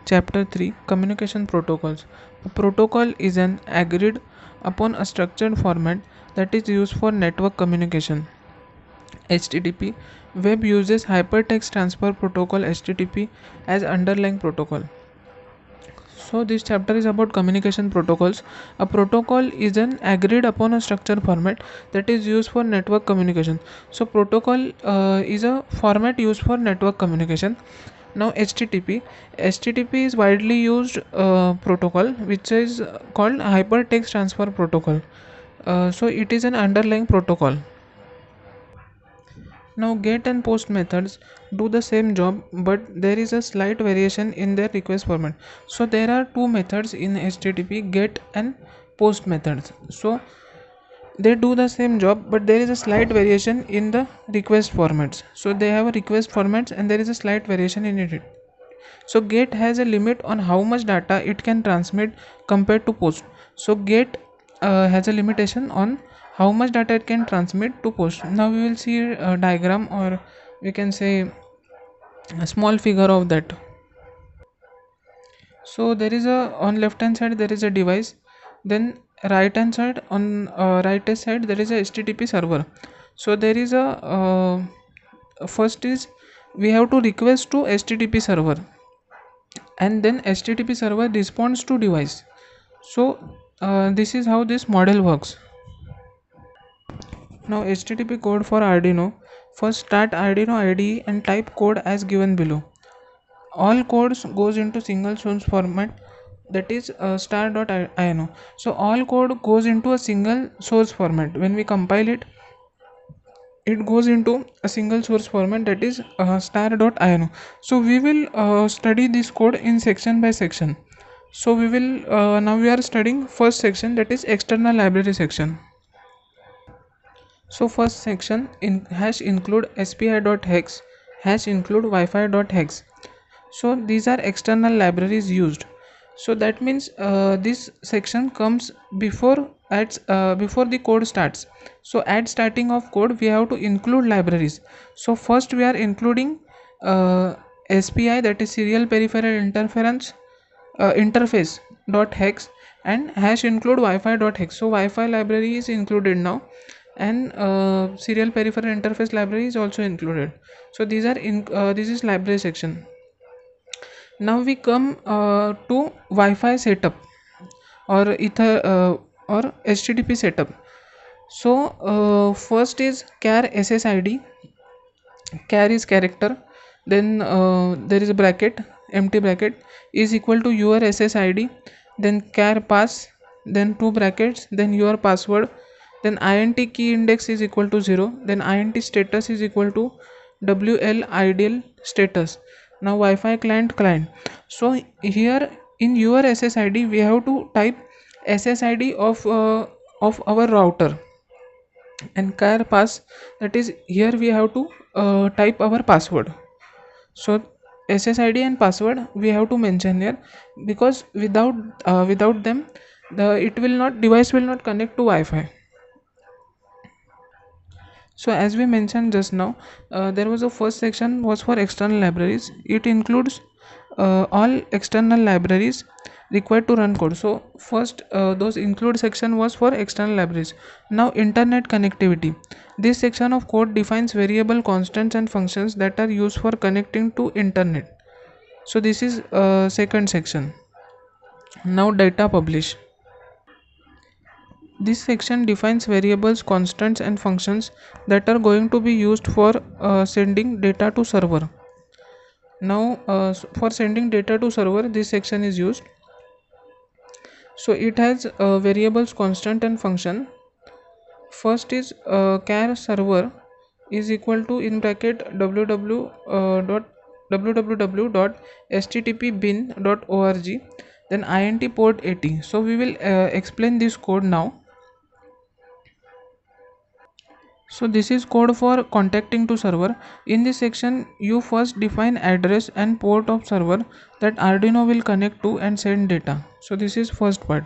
Chapter 3, Communication Protocols. A protocol is an agreed upon a structured format that is used for network communication. HTTP. Web uses Hypertext Transfer Protocol HTTP as underlying protocol. So this chapter is about communication protocols. A protocol is an agreed upon a structured format that is used for network communication. So protocol is a format used for network communication. Now HTTP is widely used protocol which is called Hypertext Transfer Protocol. So it is an underlying protocol. Now get and post methods do the same job, but there is a slight variation in their request format. So there are two methods in HTTP, get and post methods. So they do the same job, but there is a slight variation in the request formats. So they have a request formats and there is a slight variation in it. So get has a limit on how much data it can transmit compared to post. So get has a limitation on how much data it can transmit to post. Now we will see a diagram, or we can say a small figure of that. So there is a, on left hand side there is a device, then right hand side, on right hand side there is a HTTP server. So there is a first is we have to request to HTTP server, and then HTTP server responds to device. So this is how this model works. Now HTTP code for Arduino. First start Arduino IDE and type code as given below. All codes goes into single source format, that is star.ino. So all code goes into a single source format. When we compile it, it goes into a single source format, that is star.ino. So we will study this code in section by section. So we will now we are studying first section, that is external library section. So first section in hash include spi.hex, hash include wi-fi.hex. So these are external libraries used. So that means this section comes before before the code starts. So at starting of code we have to include libraries. So first we are including SPI, that is serial peripheral interference interface dot hex, and hash include wi-fi.hex. So wi-fi library is included now, and serial peripheral interface library is also included. So these are in this is library section. Now we come to Wi-Fi setup, or ether or HTTP setup. So first is char SSID. Char is character, then there is a bracket, empty bracket, is equal to your SSID, then char pass, then two brackets, then your password, then int key index is equal to 0, then int status is equal to wl ideal status. Now Wi-Fi client. So here in your SSID we have to type SSID of our router, and char pass, that is here we have to type our password. So SSID and password we have to mention here, because without them the device will not connect to Wi-Fi. So as we mentioned just now, there was a first section was for external libraries. It includes all external libraries required to run code. So first those include section was for external libraries. Now internet connectivity. This section of code defines variable constants and functions that are used for connecting to internet. So this is second section. Now data publish. This section defines variables, constants and functions that are going to be used for sending data to server. Now for sending data to server, this section is used. So it has variables, constant and function. First is char server is equal to in bracket www.httpbin.org, then int port 80. So we will explain this code now. So this is code for contacting to server. In this section you first define address and port of server that Arduino will connect to and send data. So this is first part.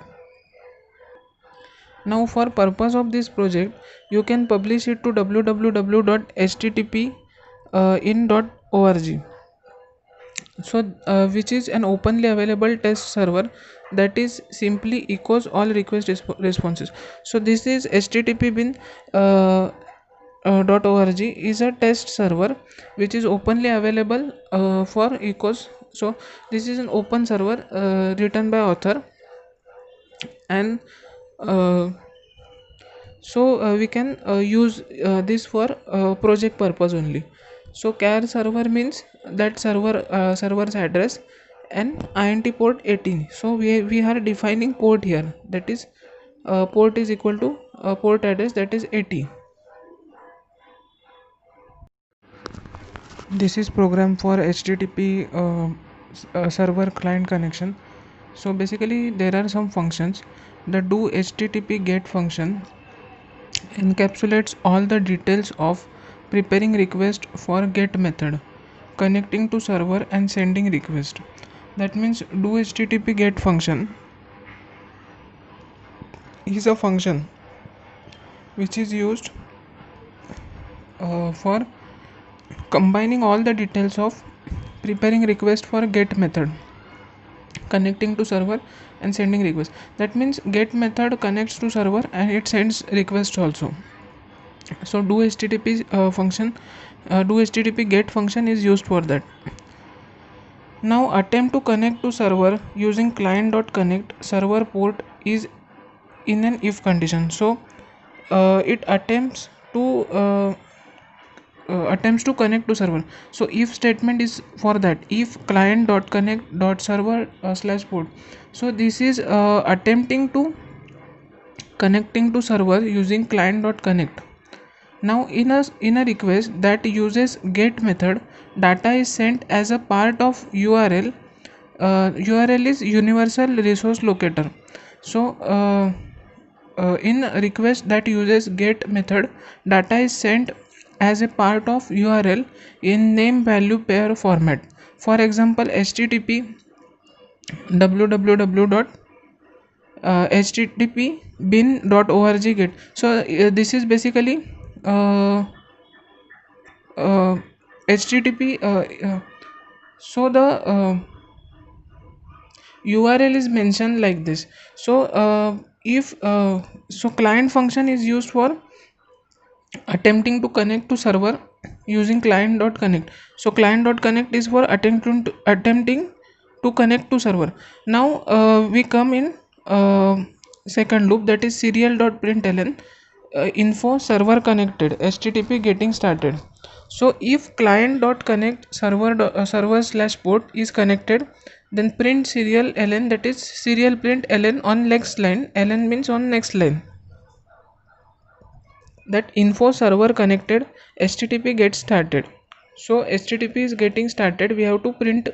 Now for purpose of this project you can publish it to www.httpin.org. so which is an openly available test server that is simply echoes all responses. So this is http bin .org is a test server which is openly available for echoes. So this is an open server written by author, and uh, we can use this for project purpose only. So char server means that server's address and int port 18. So we are defining port here, that is port is equal to port address, that is 80. This is program for http server client connection. So basically there are some functions. The do http get function encapsulates all the details of preparing request for get method, connecting to server and sending request. That means do http get function is a function which is used for combining all the details of preparing request for get method, connecting to server and sending request. That means get method connects to server and it sends request also. So do http do http get function is used for that. Now attempt to connect to server using client.connect server port is in an if condition. So it attempts to connect to server. So if statement is for that, if client.connect.server slash port. So this is attempting to connecting to server using client.connect. Now in a request that uses get method, data is sent as a part of URL. URL is universal resource locator. So in a request that uses get method, data is sent as a part of URL in name value pair format. For example, http www http bin.org get. So this is basically http so the URL is mentioned like this. So if so client function is used for attempting to connect to server using client.connect. So client.connect is for attempting to connect to server. Now we come in second loop, that is serial.println info server connected http getting started. So if client.connect server slash port is connected, then print serial ln, that is serial print ln on next line. Ln means on next line, that info server connected http gets started. So http is getting started, we have to print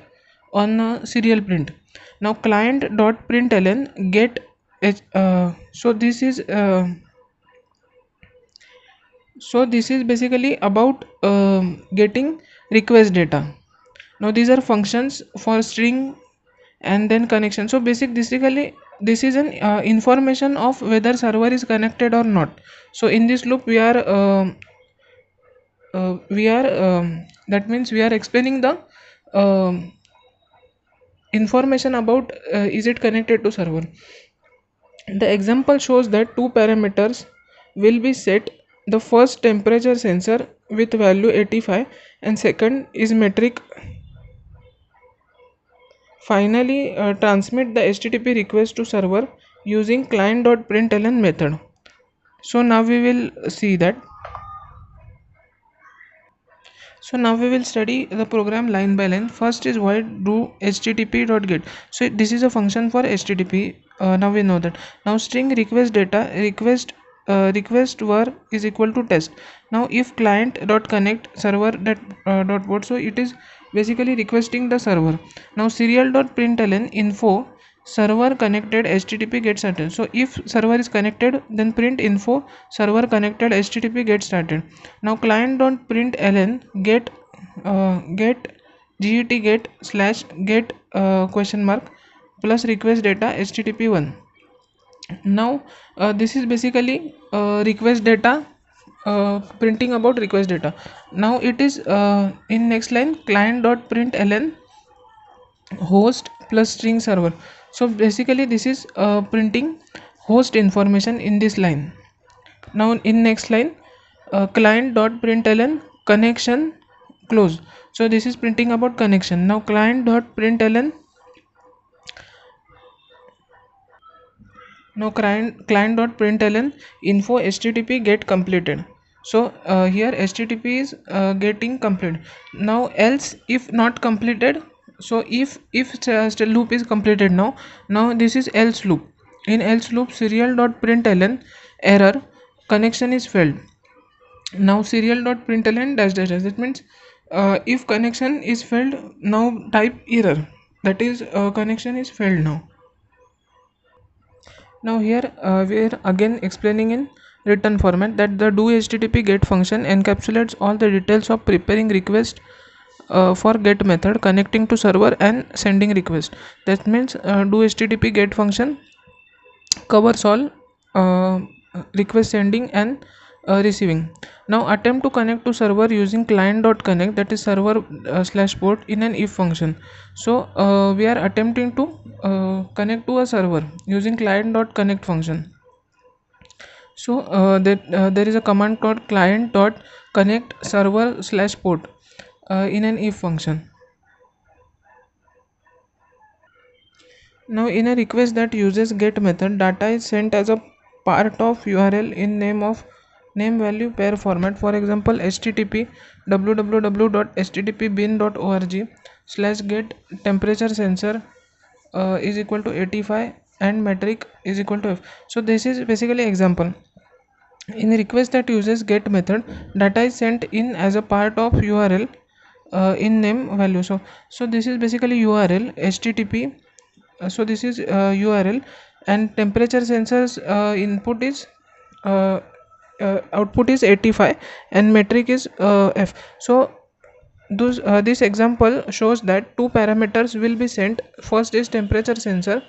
on a serial print. Now client.println get so this is basically about getting request data. Now these are functions for string and then connection. So basically this is an information of whether server is connected or not. So in this loop we are that means we are explaining the information about is it connected to server. The example shows that two parameters will be set. The first temperature sensor with value 85 and second is metric. Finally transmit the http request to server using client.println method. So now we will see that. So now we will study the program line by line. First is void do http.get. So this is a function for http. Now we know that. Now string request data request var is equal to test. Now if client.connect server dot port, so it is basically requesting the server. Now serial.println info server connected http get started. So if server is connected, then print info server connected http get started. Now client.println get get slash get question mark plus request data http1. Now this is basically request data, printing about request data. Now it is in next line client.println host plus string server. So basically this is printing host information in this line. Now in next line, client dot println connection close. So this is printing about connection. Now client dot println, now client dot println info http get completed. So here http is getting completed. Now else if not completed, so if still loop is completed. Now this is else loop. In else loop, serial dot println error connection is failed. Now serial dot println dash dash dash, that means if connection is failed, now type error, that is connection is failed. Now here we are again explaining in written format that the do http get function encapsulates all the details of preparing request for get method, connecting to server and sending request. That means do http get function covers all uh, request sending and receiving. Now attempt to connect to server using client.connect, that is server slash port in an if function. So we are attempting to connect to a server using client.connect function. So there is a command called client.connect server slash port in an if function. Now in a request that uses get method, data is sent as a part of URL in name value pair format. For example, http www.httpbin.org slash get temperature sensor is equal to 85 and metric is equal to f. So this is basically example. In a request that uses get method, data is sent in as a part of URL in name value. So this is basically URL http. So this is URL, and temperature sensors input is output is 85 and metric is f. So this example shows that two parameters will be sent. First is temperature sensor,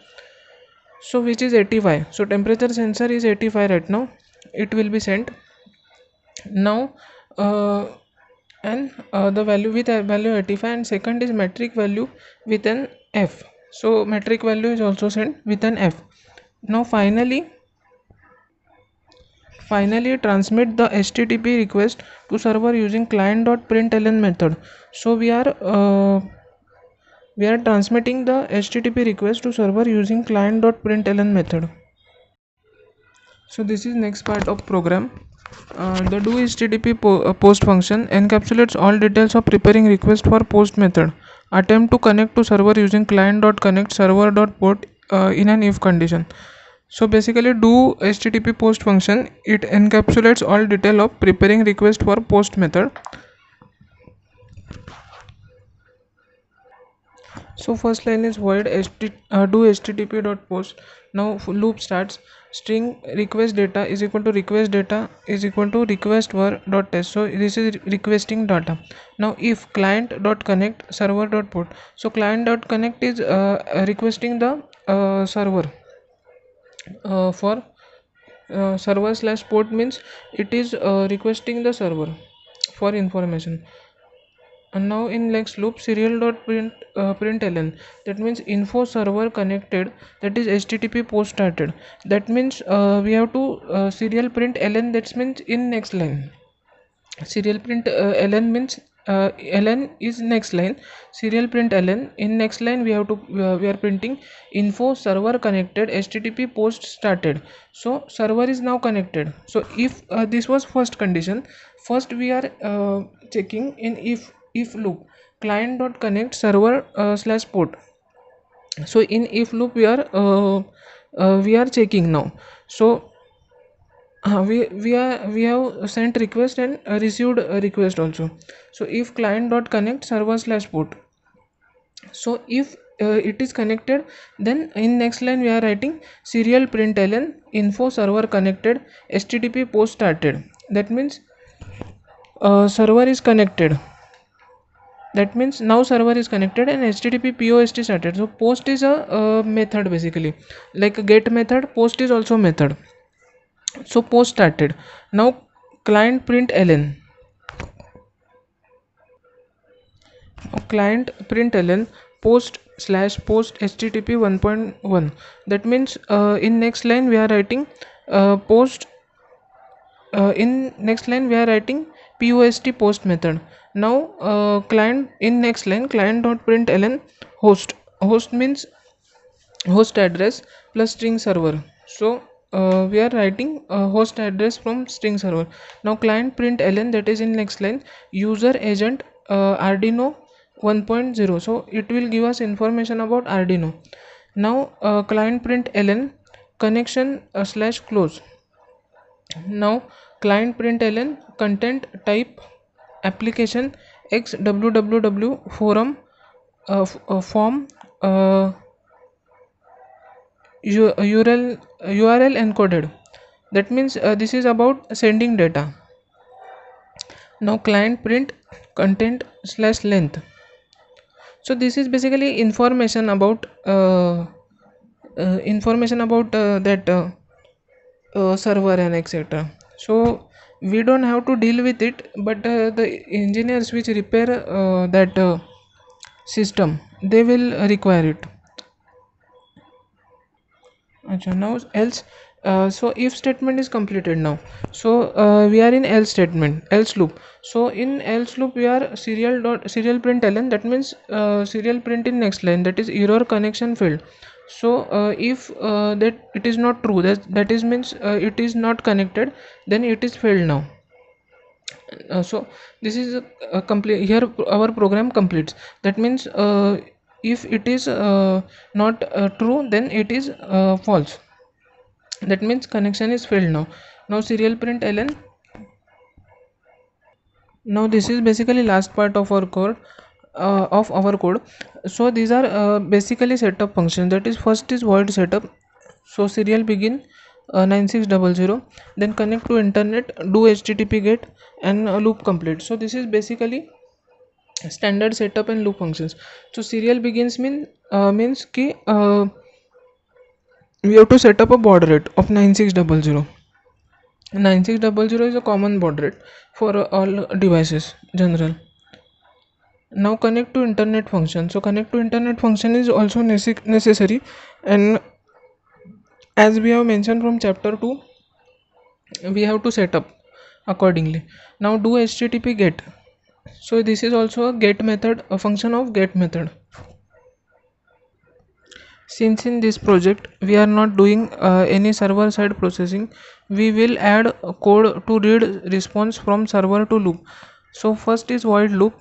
so which is 85. So temperature sensor is 85 right now, it will be sent now, and the value with a value 85, and second is metric value with an f. So metric value is also sent with an f. Now finally transmit the http request to server using client.println method. So we are transmitting the http request to server using client.println method. So this is next part of program. The do http post function encapsulates all details of preparing request for post method. Attempt to connect to server using client.connect server.port in an if condition. So basically do http post function, it encapsulates all detail of preparing request for post method. So first line is void do http dot post. Now loop starts, string request data is equal to request data is equal to request var dot test. So this is requesting data. Now if client dot connect server dot port. So client dot connect is requesting the server for server slash port, means it is requesting the server for information. And now in next loop, serial dot println, that means info server connected, that is http post started. That means we have to serial print ln, that means in next line. Serial print ln means ln is next line. Serial print ln, in next line we have to we are printing info server connected http post started. So server is now connected. So if this was first condition, first we are checking in if loop client dot connect server slash port. So in if loop we are checking now. So we have sent request and received a request also. So if client dot connect server slash port, so if it is connected, then in next line we are writing serial println info server connected http post started. That means server is connected, that means now server is connected and http post started. So post is a method basically, like get method, post is also method. So post started. Now client print ln post http 1.1. That means in next line we are writing post in next line we are writing post method. Now client in next line client dot println host means host address plus string server. So we are writing host address from string server. Now client println, that is in next line, user agent Arduino 1.0. so it will give us information about Arduino. Now client println connection slash close. Now client println content type application x www forum form URL encoded. That means this is about sending data. Now client print content slash length. So this is basically information about that server and etc. So we don't have to deal with it, but the engineers which repair that system, they will require it. Now else, so if statement is completed now. So we are in else statement, else loop. So in else loop we are serial println, that means serial print in next line, that is error connection failed. So if that it is not true, that is means it is not connected, then it is failed now. So this is complete. Here our program completes. That means if it is not true, then it is false. That means connection is failed now. Now serial println. Now this is basically last part of our code. So these are basically setup functions. That is, first is void setup. So serial begin 9600, then connect to internet, do http get, and loop complete. So this is basically standard setup and loop functions. So serial begins means ki we have to set up a baud rate of 9600. 9600 is a common baud rate for all devices general. Now connect to internet function. So connect to internet function is also necessary, and as we have mentioned from chapter 2, we have to set up accordingly. Now do http get. So this is also a get method, a function of get method. Since in this project we are not doing any server side processing, we will add a code to read response from server to loop. So first is void loop.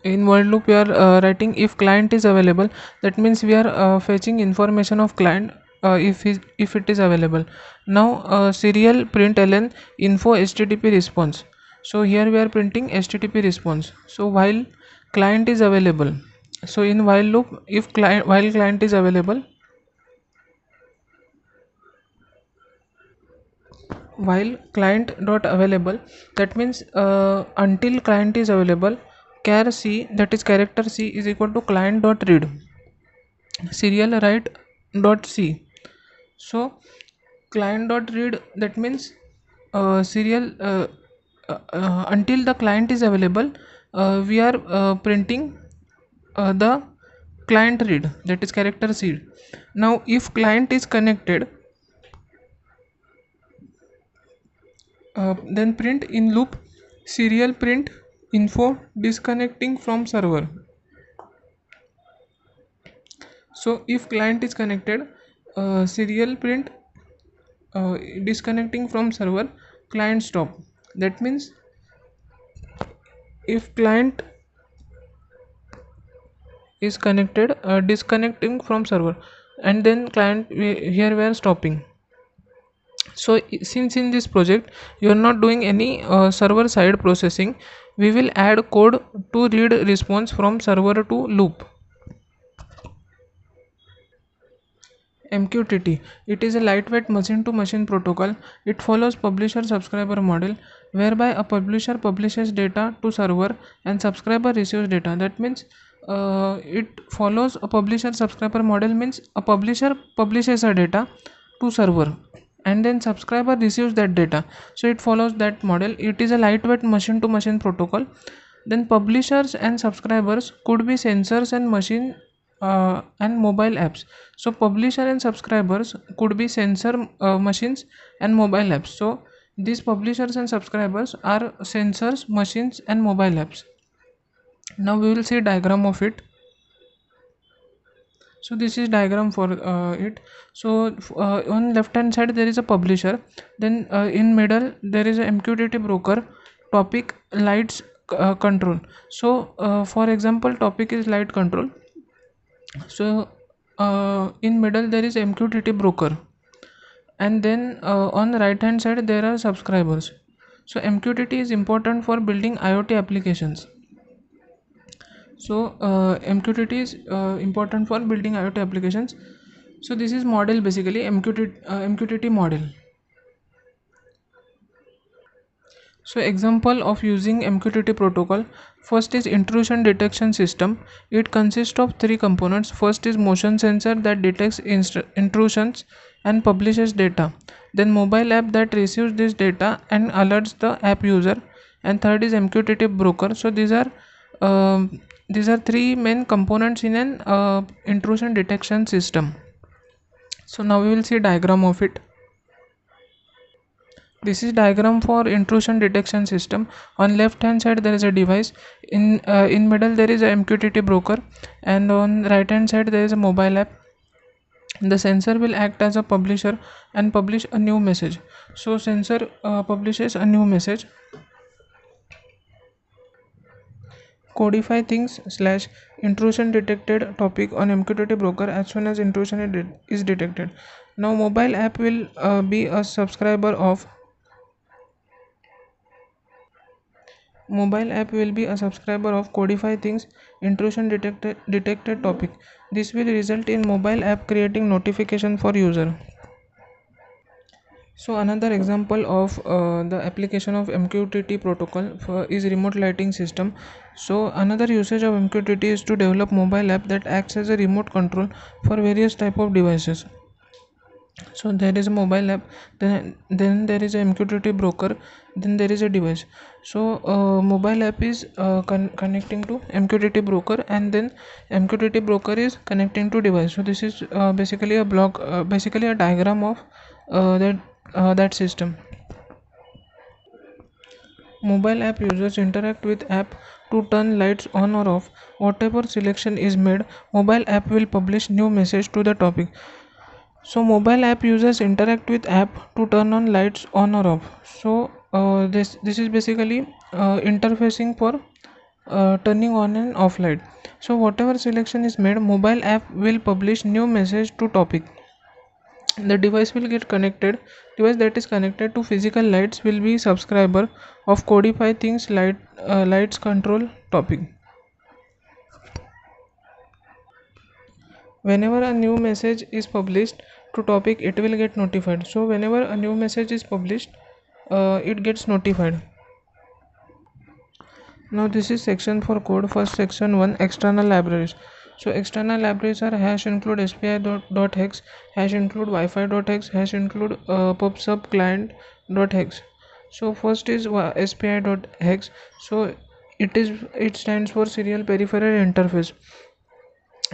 In void loop we are writing if client is available. That means we are fetching information of client if it is available. Now serial println info http response. So here we are printing http response. So while client is available, so in while loop, if while client is available, while client dot available, that means until client is available, char c, that is character c, is equal to client dot read serial write dot c. So client dot read, that means serial until the client is available, we are printing the client read, that is character c. Now if client is connected, then print in loop serial print info disconnecting from server. So if client is connected, serial print disconnecting from server, client stop. That means if client is connected, disconnecting from server, and then client here we are stopping. So since in this project you are not doing any server side processing, we will add code to read response from server to loop. MQTT, it is a lightweight machine to machine protocol. It follows publisher subscriber model, whereby a publisher publishes data to server and subscriber receives data. That means it follows a publisher subscriber model, means a publisher publishes a data to server and then subscriber receives that data. So it follows that model. It is a lightweight machine to machine protocol. Then publishers and subscribers could be sensors and machine and mobile apps. So publisher and subscribers could be sensor machines and mobile apps. So these publishers and subscribers are sensors, machines and mobile apps. Now we will see diagram of it. So this is diagram for it. So on left hand side there is a publisher, then in middle there is a MQTT broker, topic, lights, control. So for example, topic is light control. So in middle there is MQTT broker, and then on the right hand side there are subscribers. So MQTT is important for building IoT applications. So MQTT is important for building IoT applications. So this is model, basically MQTT model. So example of using MQTT protocol, first is intrusion detection system. It consists of three components. First is motion sensor that detects intrusions and publishes data. Then mobile app that receives this data and alerts the app user. And third is MQTT broker. So these are three main components in an intrusion detection system. So now we will see diagram of it. This is diagram for intrusion detection system. On left hand side there is a device, in middle there is a MQTT broker, and on right hand side there is a mobile app. The sensor will act as a publisher and publish a new message. So sensor publishes a new message. Codify things slash intrusion detected topic on MQTT broker as soon as intrusion is detected. Now mobile app will be a subscriber of Mobile app will be a subscriber of Codify Things intrusion detected topic. This will result in mobile app creating notification for user. So another example of the application of MQTT protocol is remote lighting system. So another usage of MQTT is to develop mobile app that acts as a remote control for various type of devices. So there is a mobile app, then there is a MQTT broker, then there is a device. So mobile app is connecting to MQTT broker, and then MQTT broker is connecting to device. So this is basically a block, basically a diagram of that system. Mobile app users interact with app to turn lights on or off. Whatever selection is made, mobile app will publish new message to the topic. So mobile app users interact with app to turn on lights on or off. So this is basically interfacing for turning on and off light. So whatever selection is made, mobile app will publish new message to topic. The device will get connected. Device that is connected to physical lights will be subscriber of Codify Things lights control topic. Whenever a new message is published to topic, it will get notified. So whenever a new message is published, it gets notified. Now this is section for code. First, section 1, external libraries. So external libraries are hash include SPI.hex, hash include Wi-Fi.hex, hash include pubsub client.hex. So first is SPI.hex. So it stands for serial peripheral interface.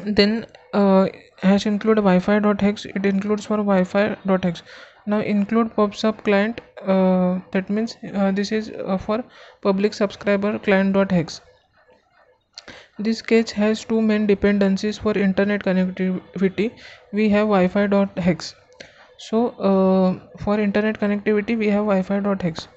Then hash include Wi-Fi.hex, it includes for Wi-Fi.hex. Now include pubsub client, that means this is for public subscriber client.hex. This sketch has two main dependencies for internet connectivity. We have Wi-Fi.hex. So for internet connectivity we have Wi-Fi.hex.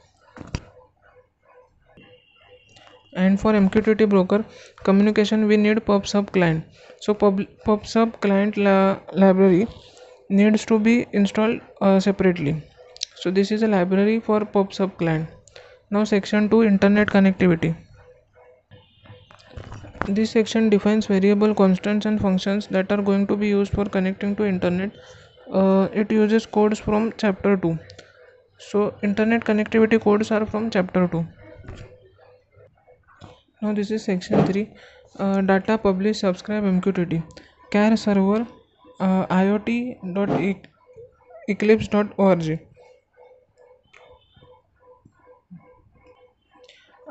And for MQTT broker communication we need pubsub client. So pubsub client library needs to be installed separately. So this is a library for pubsub client. Now section 2, internet connectivity. This section defines variable constants and functions that are going to be used for connecting to internet. It uses codes from chapter 2. So internet connectivity codes are from chapter 2. Now this is section 3, data publish subscribe MQTT, char server, iot.eclipse.org.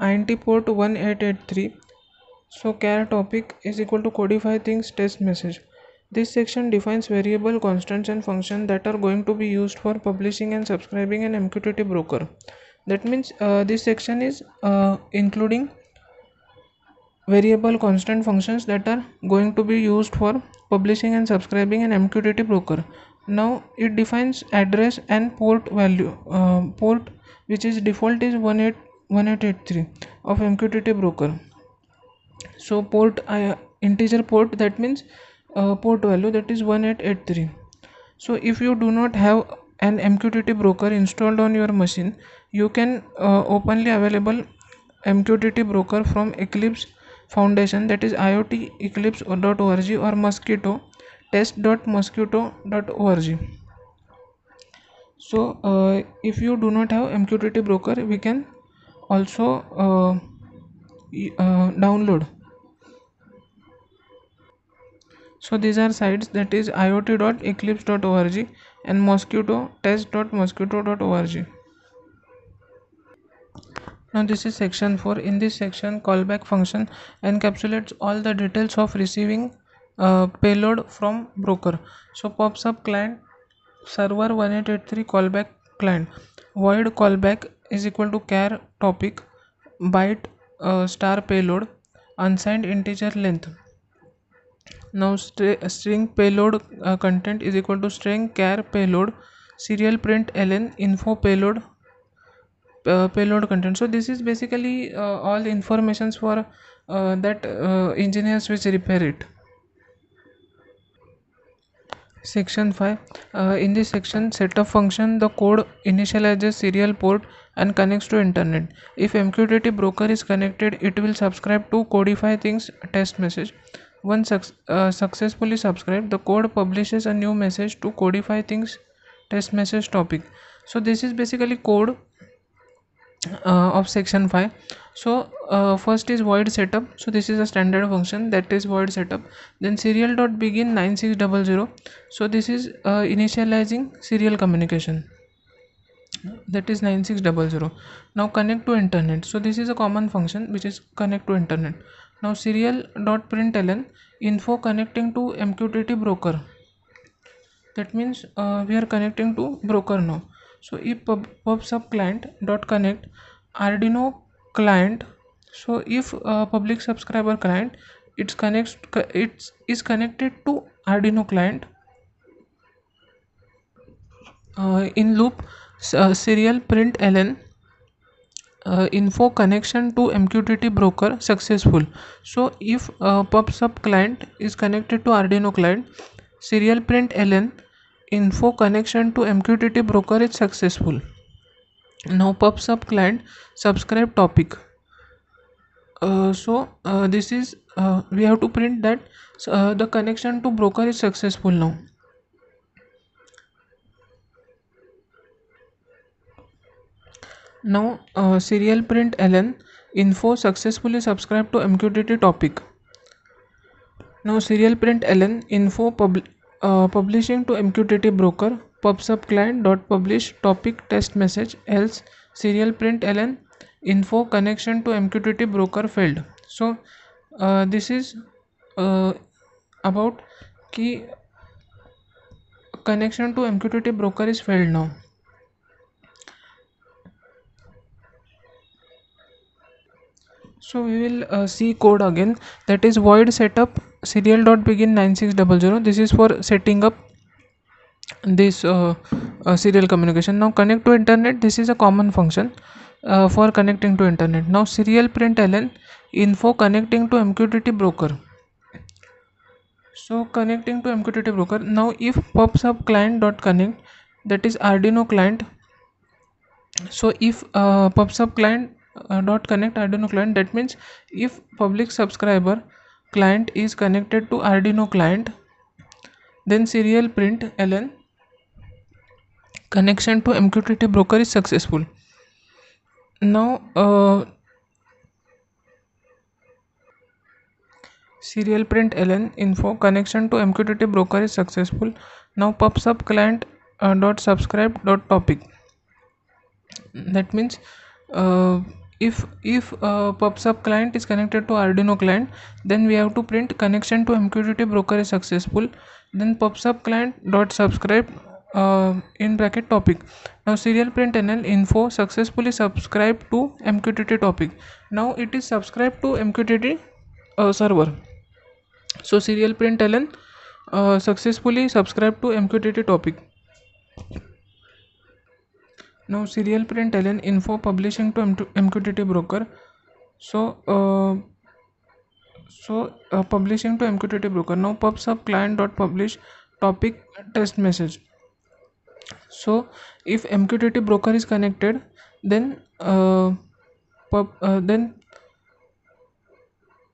INT port 1883. So char topic is equal to codify things test message. This section defines variable, constants and functions that are going to be used for publishing and subscribing an MQTT broker. That means this section is including variable, constant functions that are going to be used for publishing and subscribing an MQTT broker. Now it defines address and port value. Port which is default is 1883 of MQTT broker. So port integer port, that means port value, that is 1883. So if you do not have an MQTT broker installed on your machine, you can openly available MQTT broker from Eclipse Foundation, that is ioteclipse.org or Mosquitto test.mosquitto.org. So if you do not have MQTT broker, we can also download. So these are sites, that is iot.eclipse.org and mosquitto test.mosquitto.org. Now this is section 4. In this section, callback function encapsulates all the details of receiving payload from broker. So pops up client server 1883 callback client. Void callback is equal to char topic byte star payload unsigned integer length. Now string payload content is equal to string char payload serial print ln info payload payload content. So this is basically all informations for that engineers which repair it. Section 5. In this section, setup function, the code initializes serial port and connects to internet. If MQTT broker is connected, it will subscribe to codify things test message. Once successfully subscribed, the code publishes a new message to codify things test message topic. So this is basically code of section 5. So first is void setup. So this is a standard function, that is void setup. Then serial dot begin 9600. So this is initializing serial communication, that is 9600. Now connect to internet. So this is a common function which is connect to internet. Now serial dot println info connecting to MQTT broker. That means we are connecting to broker now. So if pub/sub client dot connect Arduino client. So if public subscriber client, it is connected to Arduino client in loop serial println info connection to MQTT broker successful. So if pub/sub client is connected to Arduino client, serial println info connection to MQTT broker is successful. Now pub/sub client subscribe topic. This is we have to print that the connection to broker is successful now. Now serial println info successfully subscribed to MQTT topic. Now serial println info publishing to MQTT broker pub/sub client dot publish topic test message else serial println info connection to MQTT broker failed. So this is about key connection to MQTT broker is failed now. So we will see code again, that is void setup serial dot begin 9600. This is for setting up this serial communication. Now connect to internet, this is a common function for connecting to internet. Now serial println info connecting to MQTT broker. So connecting to MQTT broker. Now if pub/sub client dot connect, that is Arduino client. So if pub/sub client dot connect Arduino client, that means if public subscriber client is connected to Arduino client, then serial println connection to MQTT broker is successful. Now serial println info connection to MQTT broker is successful. Now pub/sub client dot subscribe dot topic. That means if PubSub client is connected to Arduino client, then we have to print connection to MQTT broker is successful, then PubSub client dot subscribe in bracket topic. Now serial println info successfully subscribed to MQTT topic. Now it is subscribed to MQTT server. So serial println successfully subscribed to MQTT topic. Now serial println info publishing to MQTT broker. So publishing to MQTT broker. Now PubSub client dot publish topic test message. So if MQTT broker is connected, then then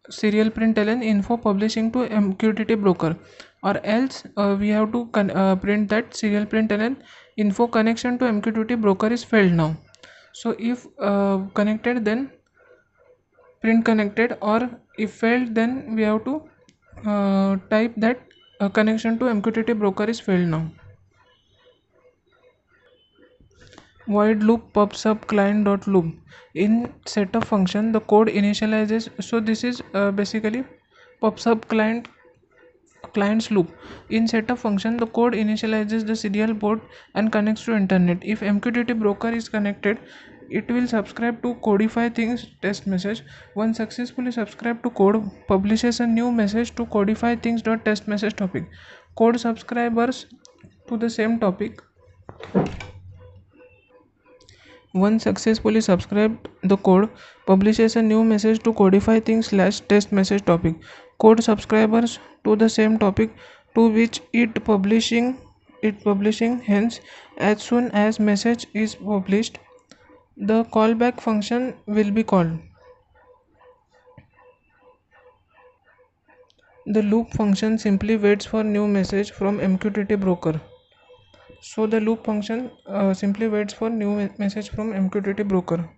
serial println info publishing to MQTT broker, or else we have to print that serial println info connection to MQTT broker is failed now. So if connected, then print connected, or if failed, then we have to type that connection to MQTT broker is failed now. Void loop PubSub client dot loop. In setup function, the code initializes. So this is basically PubSub client's loop. In setup function, the code initializes the serial port and connects to internet. If MQTT broker is connected, it will subscribe to codify things test message. Once successfully subscribed to code, publishes a new message to codify things dot test message topic. Code subscribers to the same topic. Once successfully subscribed, the code publishes a new message to codify things slash test message topic. Code subscribers to the same topic to which it publishing. Hence, as soon as message is published, the callback function will be called. The loop function simply waits for new message from MQTT broker. So the loop function simply waits for new message from MQTT broker.